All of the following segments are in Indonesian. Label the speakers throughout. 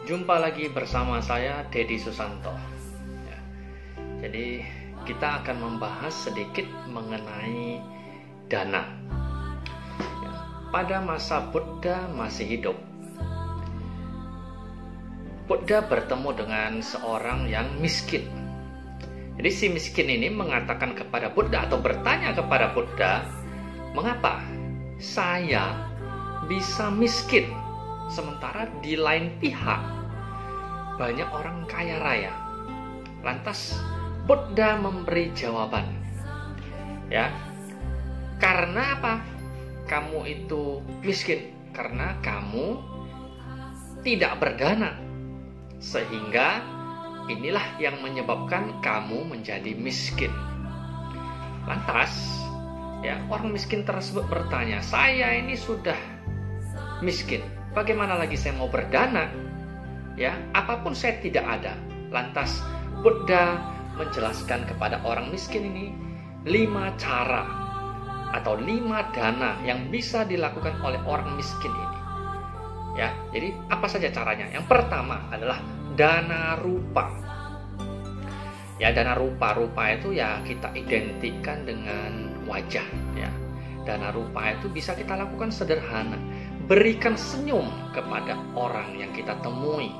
Speaker 1: Jumpa lagi bersama saya, Dedi Susanto. Ya, jadi kita akan membahas sedikit mengenai dana. Ya, pada masa Buddha masih hidup, Buddha bertemu dengan seorang yang miskin. Jadi si miskin ini mengatakan kepada Buddha atau bertanya kepada Buddha, mengapa saya bisa miskin, sementara di lain pihak banyak orang kaya raya. Lantas Buddha memberi jawaban, ya, karena apa kamu itu miskin? Karena kamu tidak berdana, sehingga inilah yang menyebabkan kamu menjadi miskin. Lantas, ya, orang miskin tersebut bertanya, saya ini sudah miskin, bagaimana lagi saya mau berdana? Ya, apapun saya tidak ada. Lantas Buddha menjelaskan kepada orang miskin ini 5 cara atau 5 dana yang bisa dilakukan oleh orang miskin ini. Ya, jadi apa saja caranya? Yang pertama adalah dana rupa. Ya, dana rupa itu ya kita identikkan dengan wajah, ya. Dana rupa itu bisa kita lakukan sederhana. Berikan senyum kepada orang yang kita temui.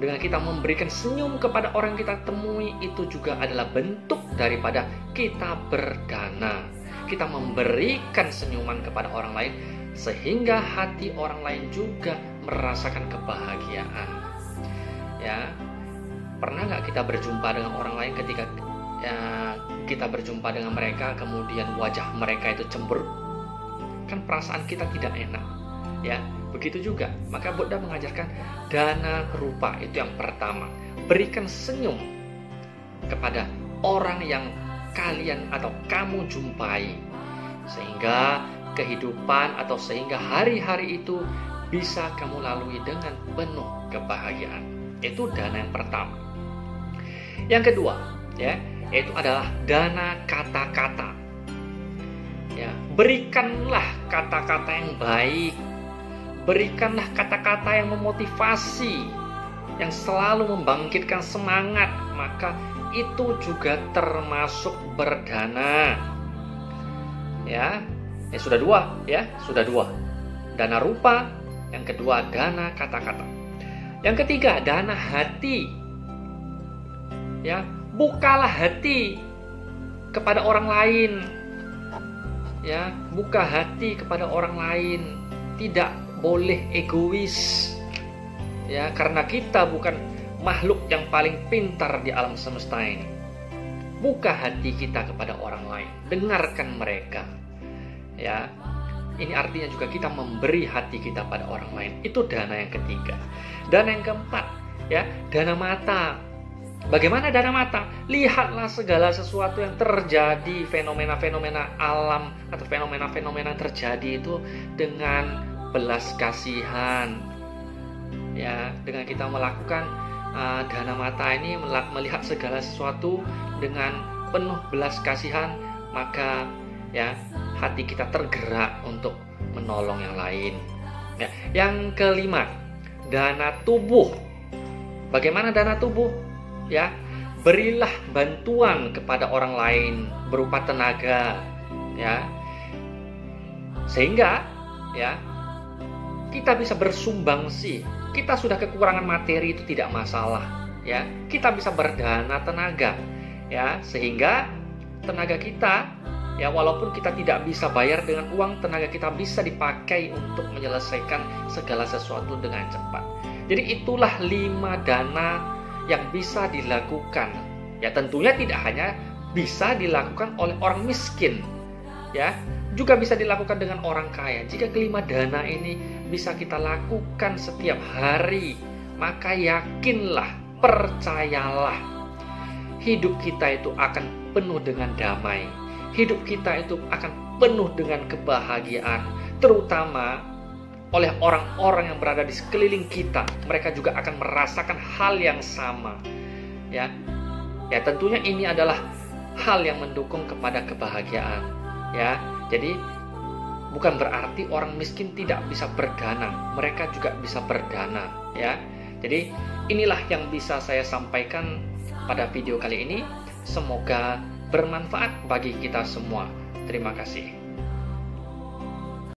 Speaker 1: Dengan kita memberikan senyum kepada orang yang kita temui, itu juga adalah bentuk daripada kita berdana. Kita memberikan senyuman kepada orang lain, sehingga hati orang lain juga merasakan kebahagiaan. Ya, pernah nggak kita berjumpa dengan orang lain, ketika kita berjumpa dengan mereka, kemudian wajah mereka itu cemberut? Kan perasaan kita tidak enak. Ya, begitu juga. Maka Buddha mengajarkan dana rupa, itu yang pertama. Berikan senyum kepada orang yang kalian atau kamu jumpai, sehingga kehidupan atau sehingga hari-hari itu bisa kamu lalui dengan penuh kebahagiaan. Itu dana yang pertama. Yang kedua, ya, yaitu adalah dana kata-kata. Ya, berikanlah kata-kata yang baik. Berikanlah kata-kata yang memotivasi, yang selalu membangkitkan semangat, maka itu juga termasuk berdana. Ya, sudah 2, ya, sudah 2. Dana rupa, yang kedua dana kata-kata. Yang ketiga, dana hati. Ya, bukalah hati kepada orang lain. Ya, buka hati kepada orang lain. Tidak boleh egois, ya, karena kita bukan makhluk yang paling pintar di alam semesta ini. Buka hati kita kepada orang lain, dengarkan mereka, ya. Ini artinya juga kita memberi hati kita pada orang lain. Itu dana yang ketiga. Dana yang keempat, ya, dana mata. Bagaimana dana mata? Lihatlah segala sesuatu yang terjadi, fenomena-fenomena alam atau fenomena-fenomena yang terjadi itu dengan belas kasihan. Ya, dengan kita melakukan dana mata ini, melihat segala sesuatu dengan penuh belas kasihan, maka ya hati kita tergerak untuk menolong yang lain. Ya, yang kelima, dana tubuh. Bagaimana dana tubuh? Ya, berilah bantuan kepada orang lain berupa tenaga, ya, sehingga ya kita bisa bersumbangsi. Kita sudah kekurangan materi, itu tidak masalah, ya. Kita bisa berdana tenaga, ya, sehingga tenaga kita, ya, walaupun kita tidak bisa bayar dengan uang, tenaga kita bisa dipakai untuk menyelesaikan segala sesuatu dengan cepat. Jadi itulah 5 dana yang bisa dilakukan. Ya, tentunya tidak hanya bisa dilakukan oleh orang miskin, ya, juga bisa dilakukan dengan orang kaya. Jika kelima dana ini bisa kita lakukan setiap hari, maka yakinlah, percayalah, hidup kita itu akan penuh dengan damai. Hidup kita itu akan penuh dengan kebahagiaan, terutama oleh orang-orang yang berada di sekeliling kita. Mereka juga akan merasakan hal yang sama. Ya, tentunya ini adalah hal yang mendukung kepada kebahagiaan. Ya, jadi bukan berarti orang miskin tidak bisa berdana, mereka juga bisa berdana, ya. Jadi inilah yang bisa saya sampaikan pada video kali ini. Semoga bermanfaat bagi kita semua. Terima kasih.